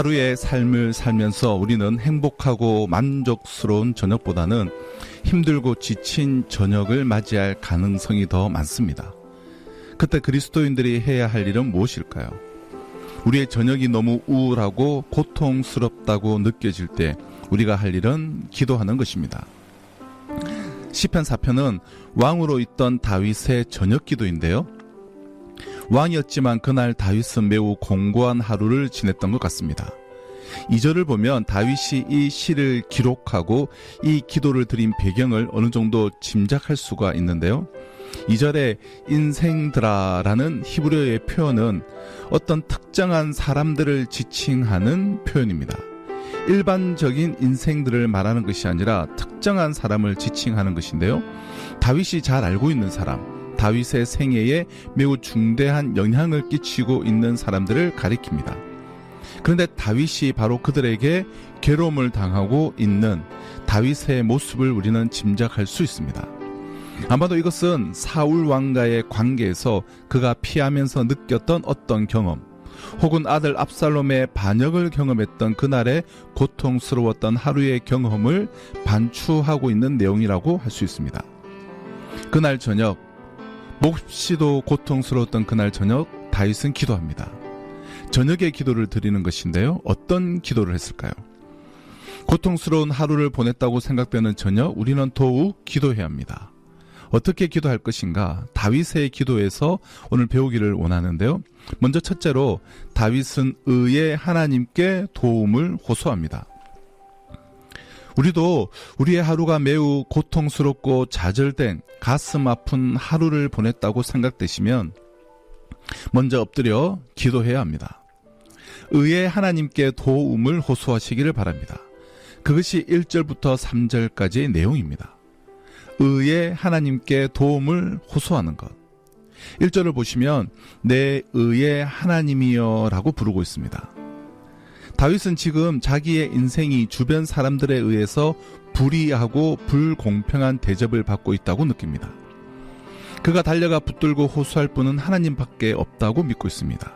하루의 삶을 살면서 우리는 행복하고 만족스러운 저녁보다는 힘들고 지친 저녁을 맞이할 가능성이 더 많습니다. 그때 그리스도인들이 해야 할 일은 무엇일까요? 우리의 저녁이 너무 우울하고 고통스럽다고 느껴질 때 우리가 할 일은 기도하는 것입니다. 시편 4편은 왕으로 있던 다윗의 저녁 기도인데요. 왕이었지만 그날 다윗은 매우 공고한 하루를 지냈던 것 같습니다. 2절을 보면 다윗이 이 시를 기록하고 이 기도를 드린 배경을 어느 정도 짐작할 수가 있는데요. 2절에 인생드라라는 히브리어의 표현은 어떤 특정한 사람들을 지칭하는 표현입니다. 일반적인 인생들을 말하는 것이 아니라 특정한 사람을 지칭하는 것인데요. 다윗이 잘 알고 있는 사람, 다윗의 생애에 매우 중대한 영향을 끼치고 있는 사람들을 가리킵니다. 그런데 다윗이 바로 그들에게 괴로움을 당하고 있는 다윗의 모습을 우리는 짐작할 수 있습니다. 아마도 이것은 사울 왕과의 관계에서 그가 피하면서 느꼈던 어떤 경험, 혹은 아들 압살롬의 반역을 경험했던 그날의 고통스러웠던 하루의 경험을 반추하고 있는 내용이라고 할 수 있습니다. 그날 저녁, 몹시도 고통스러웠던 그날 저녁, 다윗은 기도합니다. 저녁에 기도를 드리는 것인데요. 어떤 기도를 했을까요? 고통스러운 하루를 보냈다고 생각되는 저녁, 우리는 더욱 기도해야 합니다. 어떻게 기도할 것인가? 다윗의 기도에서 오늘 배우기를 원하는데요. 먼저 첫째로 다윗은 의의 하나님께 도움을 호소합니다. 우리도 우리의 하루가 매우 고통스럽고 좌절된 가슴 아픈 하루를 보냈다고 생각되시면 먼저 엎드려 기도해야 합니다. 의의 하나님께 도움을 호소하시기를 바랍니다. 그것이 1절부터 3절까지의 내용입니다. 의의 하나님께 도움을 호소하는 것. 1절을 보시면 내 의의 하나님이여 라고 부르고 있습니다. 다윗은 지금 자기의 인생이 주변 사람들에 의해서 불의하고 불공평한 대접을 받고 있다고 느낍니다. 그가 달려가 붙들고 호소할 분은 하나님밖에 없다고 믿고 있습니다.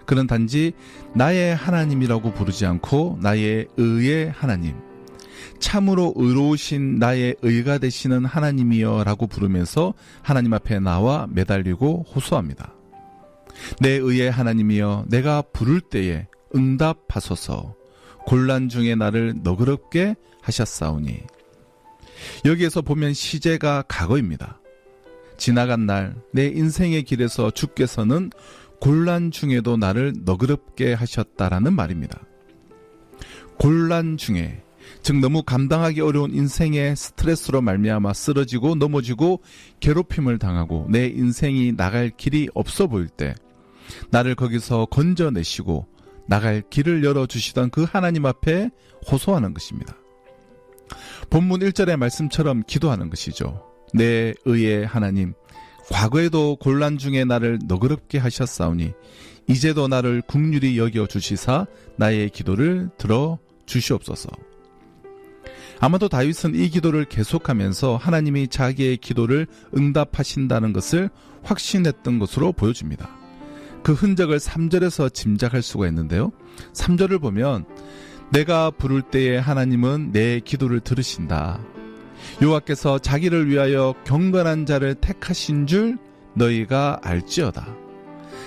그는 단지 나의 하나님이라고 부르지 않고 나의 의의 하나님, 참으로 의로우신 나의 의가 되시는 하나님이여 라고 부르면서 하나님 앞에 나와 매달리고 호소합니다. 내 의의 하나님이여, 내가 부를 때에 응답하소서. 곤란 중에 나를 너그럽게 하셨사오니. 여기에서 보면 시제가 과거입니다. 지나간 날 내 인생의 길에서 주께서는 곤란 중에도 나를 너그럽게 하셨다라는 말입니다. 곤란 중에, 즉 너무 감당하기 어려운 인생의 스트레스로 말미암아 쓰러지고 넘어지고 괴롭힘을 당하고 내 인생이 나갈 길이 없어 보일 때 나를 거기서 건져내시고 나갈 길을 열어주시던 그 하나님 앞에 호소하는 것입니다. 본문 1절의 말씀처럼 기도하는 것이죠. 내 의의 하나님, 과거에도 곤란 중에 나를 너그럽게 하셨사오니 이제도 나를 긍휼히 여겨 주시사 나의 기도를 들어 주시옵소서. 아마도 다윗은 이 기도를 계속하면서 하나님이 자기의 기도를 응답하신다는 것을 확신했던 것으로 보여집니다. 그 흔적을 3절에서 짐작할 수가 있는데요. 3절을 보면 내가 부를 때에 하나님은 내 기도를 들으신다. 여호와께서 자기를 위하여 경건한 자를 택하신 줄 너희가 알지어다.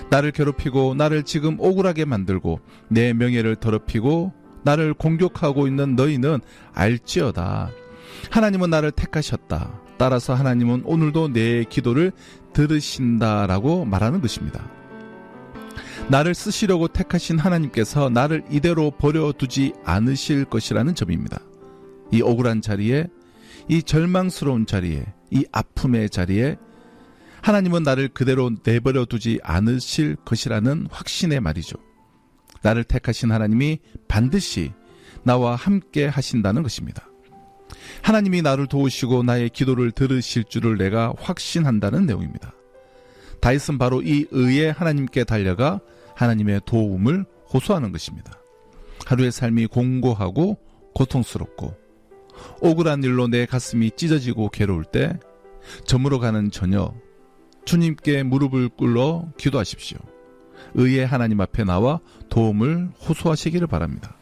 나를 괴롭히고 나를 지금 억울하게 만들고 내 명예를 더럽히고 나를 공격하고 있는 너희는 알지어다. 하나님은 나를 택하셨다. 따라서 하나님은 오늘도 내 기도를 들으신다라고 말하는 것입니다. 나를 쓰시려고 택하신 하나님께서 나를 이대로 버려두지 않으실 것이라는 점입니다. 이 억울한 자리에, 이 절망스러운 자리에, 이 아픔의 자리에 하나님은 나를 그대로 내버려 두지 않으실 것이라는 확신의 말이죠. 나를 택하신 하나님이 반드시 나와 함께 하신다는 것입니다. 하나님이 나를 도우시고 나의 기도를 들으실 줄을 내가 확신한다는 내용입니다. 다윗은 바로 이 의의 하나님께 달려가 하나님의 도움을 호소하는 것입니다. 하루의 삶이 공고하고 고통스럽고 억울한 일로 내 가슴이 찢어지고 괴로울 때 저물어 가는 저녁, 주님께 무릎을 꿇어 기도하십시오. 의의 하나님 앞에 나와 도움을 호소하시기를 바랍니다.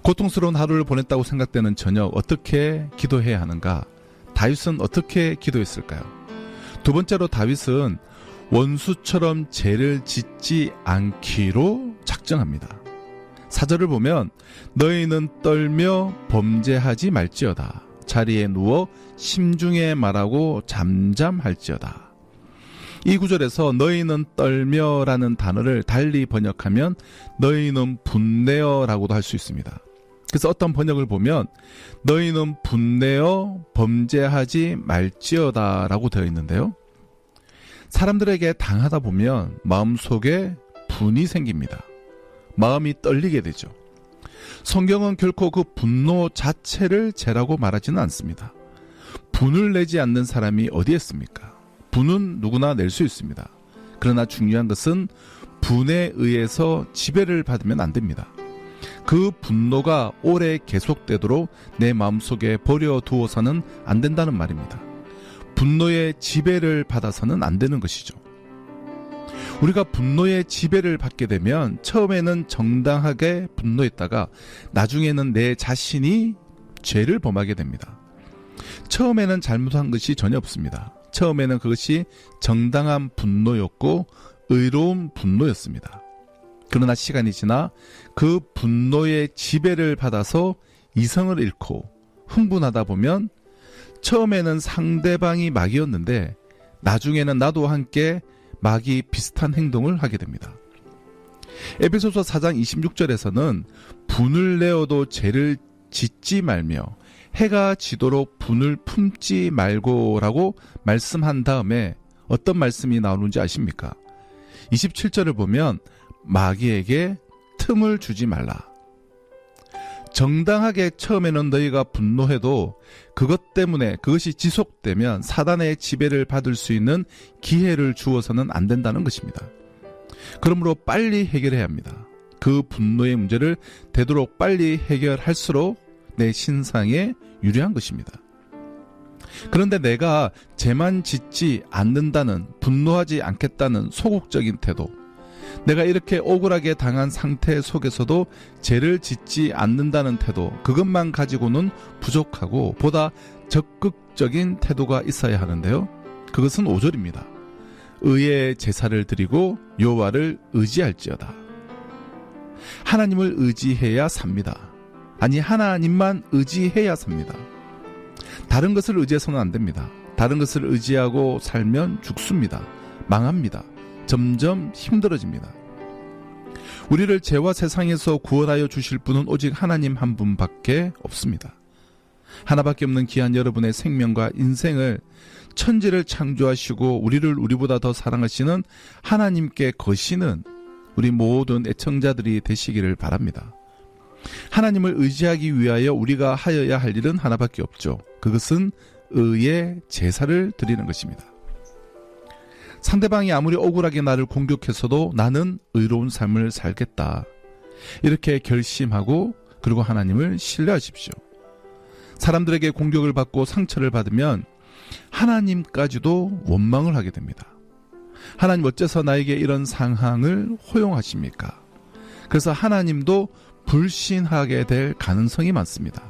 고통스러운 하루를 보냈다고 생각되는 저녁 어떻게 기도해야 하는가? 다윗은 어떻게 기도했을까요? 두 번째로 다윗은 원수처럼 죄를 짓지 않기로 작정합니다. 4절을 보면 너희는 떨며 범죄하지 말지어다. 자리에 누워 심중에 말하고 잠잠할지어다. 이 구절에서 너희는 떨며라는 단어를 달리 번역하면 너희는 분내어라고도 할 수 있습니다. 그래서 어떤 번역을 보면 너희는 분내어 범죄하지 말지어다 라고 되어 있는데요. 사람들에게 당하다 보면 마음속에 분이 생깁니다. 마음이 떨리게 되죠. 성경은 결코 그 분노 자체를 죄라고 말하지는 않습니다. 분을 내지 않는 사람이 어디 있습니까? 분은 누구나 낼 수 있습니다. 그러나 중요한 것은 분에 의해서 지배를 받으면 안 됩니다. 그 분노가 오래 계속되도록 내 마음속에 버려두어서는 안 된다는 말입니다. 분노의 지배를 받아서는 안 되는 것이죠. 우리가 분노의 지배를 받게 되면 처음에는 정당하게 분노했다가 나중에는 내 자신이 죄를 범하게 됩니다. 처음에는 잘못한 것이 전혀 없습니다. 처음에는 그것이 정당한 분노였고 의로운 분노였습니다. 그러나 시간이 지나 그 분노의 지배를 받아서 이성을 잃고 흥분하다 보면 처음에는 상대방이 마귀였는데 나중에는 나도 함께 마귀 비슷한 행동을 하게 됩니다. 에베소서 4장 26절에서는 분을 내어도 죄를 짓지 말며 해가 지도록 분을 품지 말고라고 말씀한 다음에 어떤 말씀이 나오는지 아십니까? 27절을 보면 마귀에게 틈을 주지 말라. 정당하게 처음에는 너희가 분노해도 그것 때문에 그것이 지속되면 사단의 지배를 받을 수 있는 기회를 주어서는 안 된다는 것입니다. 그러므로 빨리 해결해야 합니다. 그 분노의 문제를 되도록 빨리 해결할수록 내 신상에 유리한 것입니다. 그런데 내가 죄만 짓지 않는다는, 분노하지 않겠다는 소극적인 태도, 내가 이렇게 억울하게 당한 상태 속에서도 죄를 짓지 않는다는 태도, 그것만 가지고는 부족하고 보다 적극적인 태도가 있어야 하는데요. 그것은 5절입니다. 의의 제사를 드리고 여호와를 의지할지어다. 하나님을 의지해야 삽니다. 아니, 하나님만 의지해야 삽니다. 다른 것을 의지해서는 안 됩니다. 다른 것을 의지하고 살면 죽습니다. 망합니다. 점점 힘들어집니다. 우리를 죄와 세상에서 구원하여 주실 분은 오직 하나님 한 분밖에 없습니다. 하나밖에 없는 귀한 여러분의 생명과 인생을 천지를 창조하시고 우리를 우리보다 더 사랑하시는 하나님께 거시는 우리 모든 애청자들이 되시기를 바랍니다. 하나님을 의지하기 위하여 우리가 하여야 할 일은 하나밖에 없죠. 그것은 의의 제사를 드리는 것입니다. 상대방이 아무리 억울하게 나를 공격해서도 나는 의로운 삶을 살겠다. 이렇게 결심하고 그리고 하나님을 신뢰하십시오. 사람들에게 공격을 받고 상처를 받으면 하나님까지도 원망을 하게 됩니다. 하나님 어째서 나에게 이런 상황을 허용하십니까? 그래서 하나님도 불신하게 될 가능성이 많습니다.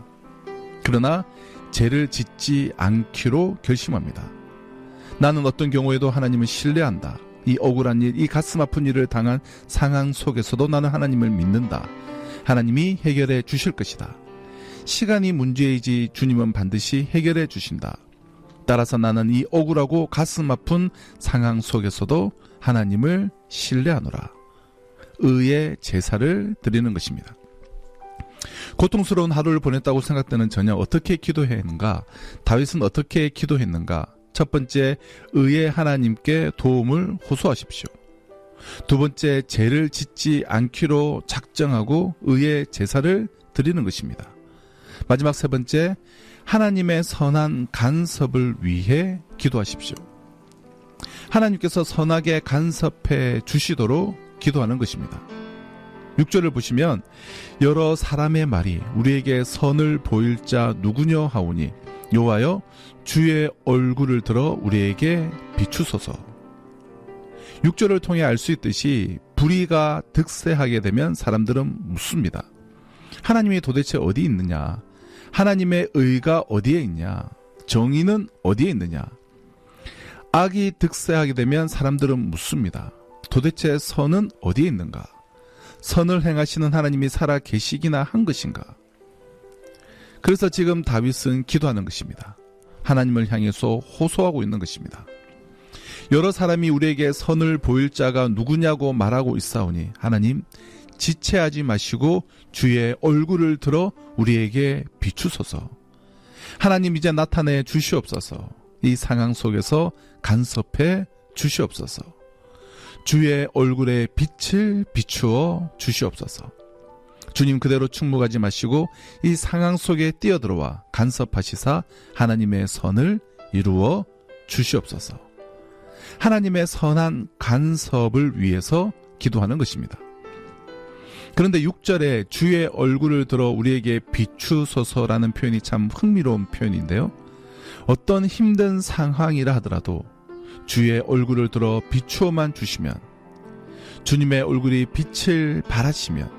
그러나 죄를 짓지 않기로 결심합니다. 나는 어떤 경우에도 하나님을 신뢰한다. 이 억울한 일, 이 가슴 아픈 일을 당한 상황 속에서도 나는 하나님을 믿는다. 하나님이 해결해 주실 것이다. 시간이 문제이지 주님은 반드시 해결해 주신다. 따라서 나는 이 억울하고 가슴 아픈 상황 속에서도 하나님을 신뢰하노라. 의의 제사를 드리는 것입니다. 고통스러운 하루를 보냈다고 생각되는 저녁 어떻게 기도했는가? 다윗은 어떻게 기도했는가? 첫 번째, 의의 하나님께 도움을 호소하십시오. 두 번째, 죄를 짓지 않기로 작정하고 의의 제사를 드리는 것입니다. 마지막 세 번째, 하나님의 선한 간섭을 위해 기도하십시오. 하나님께서 선하게 간섭해 주시도록 기도하는 것입니다. 6절을 보시면 여러 사람의 말이 우리에게 선을 보일 자 누구냐 하오니 여호와여 주의 얼굴을 들어 우리에게 비추소서. 6절을 통해 알 수 있듯이 불의가 득세하게 되면 사람들은 묻습니다. 하나님이 도대체 어디 있느냐? 하나님의 의가 어디에 있냐? 정의는 어디에 있느냐? 악이 득세하게 되면 사람들은 묻습니다. 도대체 선은 어디에 있는가? 선을 행하시는 하나님이 살아 계시기나 한 것인가? 그래서 지금 다윗은 기도하는 것입니다. 하나님을 향해서 호소하고 있는 것입니다. 여러 사람이 우리에게 선을 보일 자가 누구냐고 말하고 있사오니 하나님 지체하지 마시고 주의 얼굴을 들어 우리에게 비추소서. 하나님 이제 나타내 주시옵소서. 이 상황 속에서 간섭해 주시옵소서. 주의 얼굴에 빛을 비추어 주시옵소서. 주님 그대로 충무하지 마시고 이 상황 속에 뛰어들어와 간섭하시사 하나님의 선을 이루어 주시옵소서. 하나님의 선한 간섭을 위해서 기도하는 것입니다. 그런데 6절에 주의 얼굴을 들어 우리에게 비추소서라는 표현이 참 흥미로운 표현인데요. 어떤 힘든 상황이라 하더라도 주의 얼굴을 들어 비추어만 주시면, 주님의 얼굴이 빛을 발하시면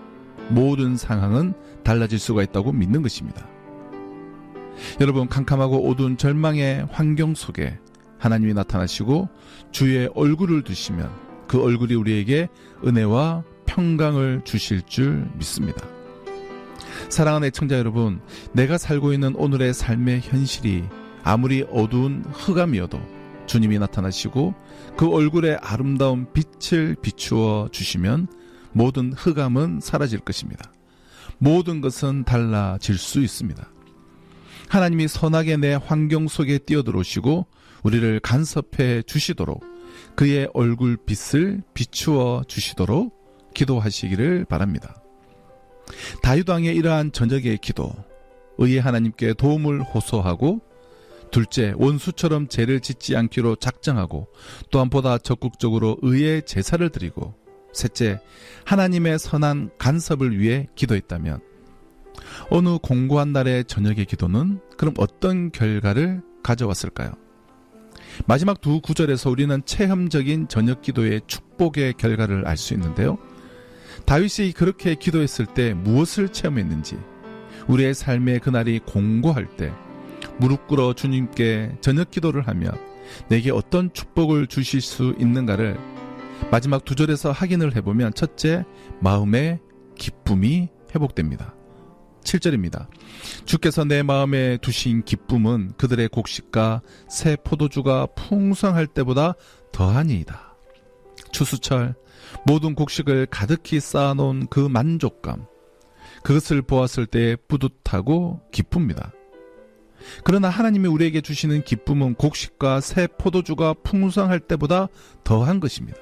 모든 상황은 달라질 수가 있다고 믿는 것입니다. 여러분, 캄캄하고 어두운 절망의 환경 속에 하나님이 나타나시고 주의 얼굴을 두시면 그 얼굴이 우리에게 은혜와 평강을 주실 줄 믿습니다. 사랑하는 애청자 여러분, 내가 살고 있는 오늘의 삶의 현실이 아무리 어두운 흑암이어도 주님이 나타나시고 그 얼굴에 아름다운 빛을 비추어 주시면 모든 흑암은 사라질 것입니다. 모든 것은 달라질 수 있습니다. 하나님이 선하게 내 환경 속에 뛰어들어오시고 우리를 간섭해 주시도록 그의 얼굴 빛을 비추어 주시도록 기도하시기를 바랍니다. 다윗 왕의 이러한 저녁의 기도, 의의 하나님께 도움을 호소하고, 둘째, 원수처럼 죄를 짓지 않기로 작정하고, 또한 보다 적극적으로 의의 제사를 드리고, 셋째, 하나님의 선한 간섭을 위해 기도했다면 어느 공고한 날의 저녁의 기도는 그럼 어떤 결과를 가져왔을까요? 마지막 두 구절에서 우리는 체험적인 저녁 기도의 축복의 결과를 알 수 있는데요. 다윗이 그렇게 기도했을 때 무엇을 체험했는지, 우리의 삶의 그날이 공고할 때 무릎 꿇어 주님께 저녁 기도를 하며 내게 어떤 축복을 주실 수 있는가를 마지막 두 절에서 확인을 해보면, 첫째, 마음의 기쁨이 회복됩니다. 7절입니다. 주께서 내 마음에 두신 기쁨은 그들의 곡식과 새 포도주가 풍성할 때보다 더하니이다. 추수철 모든 곡식을 가득히 쌓아놓은 그 만족감, 그것을 보았을 때 뿌듯하고 기쁩니다. 그러나 하나님이 우리에게 주시는 기쁨은 곡식과 새 포도주가 풍성할 때보다 더한 것입니다.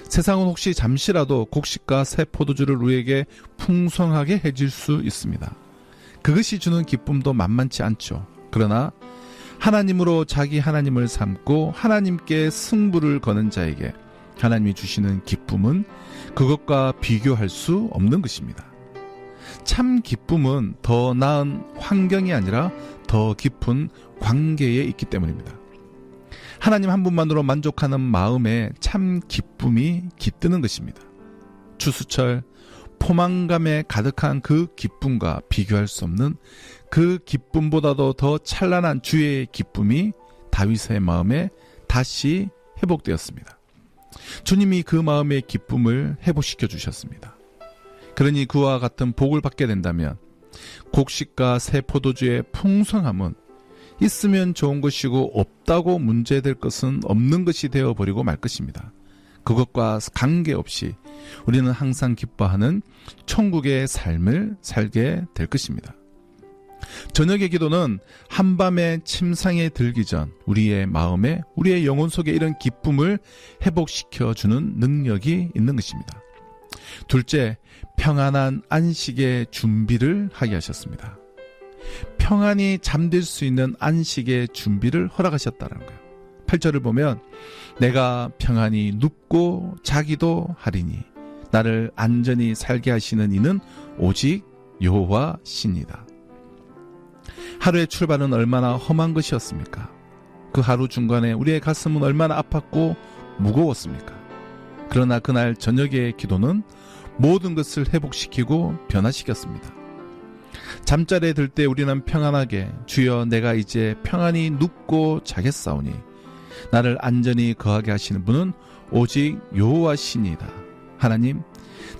세상은 혹시 잠시라도 곡식과 새 포도주를 우리에게 풍성하게 해줄 수 있습니다. 그것이 주는 기쁨도 만만치 않죠. 그러나 하나님으로 자기 하나님을 삼고 하나님께 승부를 거는 자에게 하나님이 주시는 기쁨은 그것과 비교할 수 없는 것입니다. 참 기쁨은 더 나은 환경이 아니라 더 깊은 관계에 있기 때문입니다. 하나님 한 분만으로 만족하는 마음에 참 기쁨이 깃드는 것입니다. 추수철 포만감에 가득한 그 기쁨과 비교할 수 없는 그 기쁨보다도 더 찬란한 주의 기쁨이 다윗의 마음에 다시 회복되었습니다. 주님이 그 마음의 기쁨을 회복시켜 주셨습니다. 그러니 그와 같은 복을 받게 된다면 곡식과 새 포도주의 풍성함은 있으면 좋은 것이고 없다고 문제될 것은 없는 것이 되어버리고 말 것입니다. 그것과 관계없이 우리는 항상 기뻐하는 천국의 삶을 살게 될 것입니다. 저녁의 기도는 한밤의 침상에 들기 전 우리의 마음에, 우리의 영혼 속에 이런 기쁨을 회복시켜주는 능력이 있는 것입니다. 둘째, 평안한 안식의 준비를 하게 하셨습니다. 평안히 잠들 수 있는 안식의 준비를 허락하셨다는 거예요. 8절을 보면 내가 평안히 눕고 자기도 하리니 나를 안전히 살게 하시는 이는 오직 여호와 신이다. 하루의 출발은 얼마나 험한 것이었습니까? 그 하루 중간에 우리의 가슴은 얼마나 아팠고 무거웠습니까? 그러나 그날 저녁의 기도는 모든 것을 회복시키고 변화시켰습니다. 잠자리에 들 때 우리는 평안하게 주여 내가 이제 평안히 눕고 자겠사오니 나를 안전히 거하게 하시는 분은 오직 여호와시니이다. 하나님,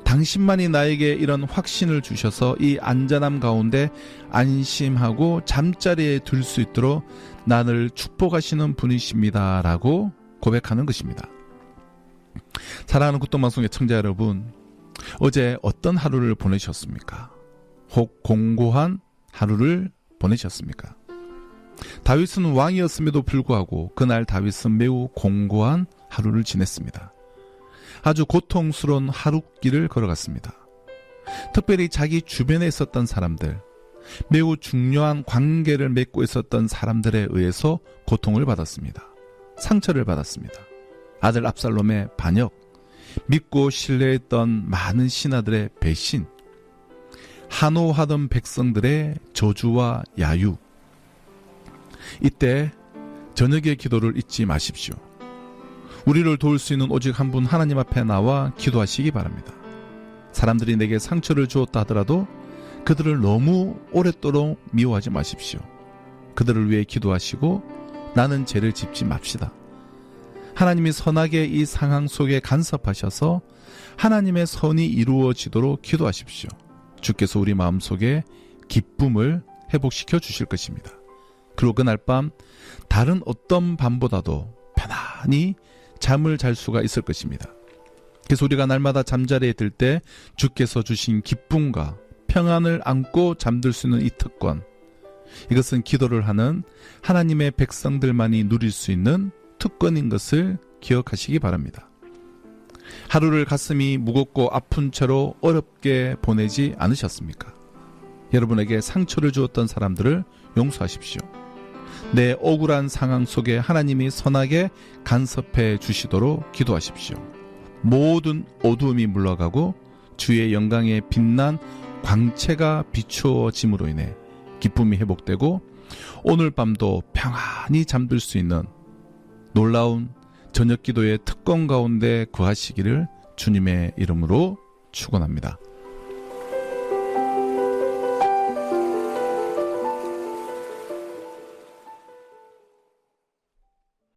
당신만이 나에게 이런 확신을 주셔서 이 안전함 가운데 안심하고 잠자리에 들 수 있도록 나를 축복하시는 분이십니다. 라고 고백하는 것입니다. 사랑하는 굿동방송의 청자 여러분, 어제 어떤 하루를 보내셨습니까? 혹 공고한 하루를 보내셨습니까? 다윗은 왕이었음에도 불구하고 그날 다윗은 매우 공고한 하루를 지냈습니다. 아주 고통스러운 하룻길을 걸어갔습니다. 특별히 자기 주변에 있었던 사람들, 매우 중요한 관계를 맺고 있었던 사람들에 의해서 고통을 받았습니다. 상처를 받았습니다. 아들 압살롬의 반역, 믿고 신뢰했던 많은 신하들의 배신, 한호하던 백성들의 저주와 야유. 이때 저녁의 기도를 잊지 마십시오. 우리를 도울 수 있는 오직 한 분 하나님 앞에 나와 기도하시기 바랍니다. 사람들이 내게 상처를 주었다 하더라도 그들을 너무 오랫도록 미워하지 마십시오. 그들을 위해 기도하시고 나는 죄를 짓지 맙시다. 하나님이 선하게 이 상황 속에 간섭하셔서 하나님의 선이 이루어지도록 기도하십시오. 주께서 우리 마음속에 기쁨을 회복시켜 주실 것입니다. 그리고 그날 밤 다른 어떤 밤보다도 편안히 잠을 잘 수가 있을 것입니다. 그래서 우리가 날마다 잠자리에 들 때 주께서 주신 기쁨과 평안을 안고 잠들 수 있는 이 특권, 이것은 기도를 하는 하나님의 백성들만이 누릴 수 있는 특권인 것을 기억하시기 바랍니다. 하루를 가슴이 무겁고 아픈 채로 어렵게 보내지 않으셨습니까? 여러분에게 상처를 주었던 사람들을 용서하십시오. 내 억울한 상황 속에 하나님이 선하게 간섭해 주시도록 기도하십시오. 모든 어두움이 물러가고 주의 영광에 빛난 광채가 비추어짐으로 인해 기쁨이 회복되고 오늘 밤도 평안히 잠들 수 있는 놀라운 저녁 기도의 특권 가운데 거하시기를 주님의 이름으로 축원합니다.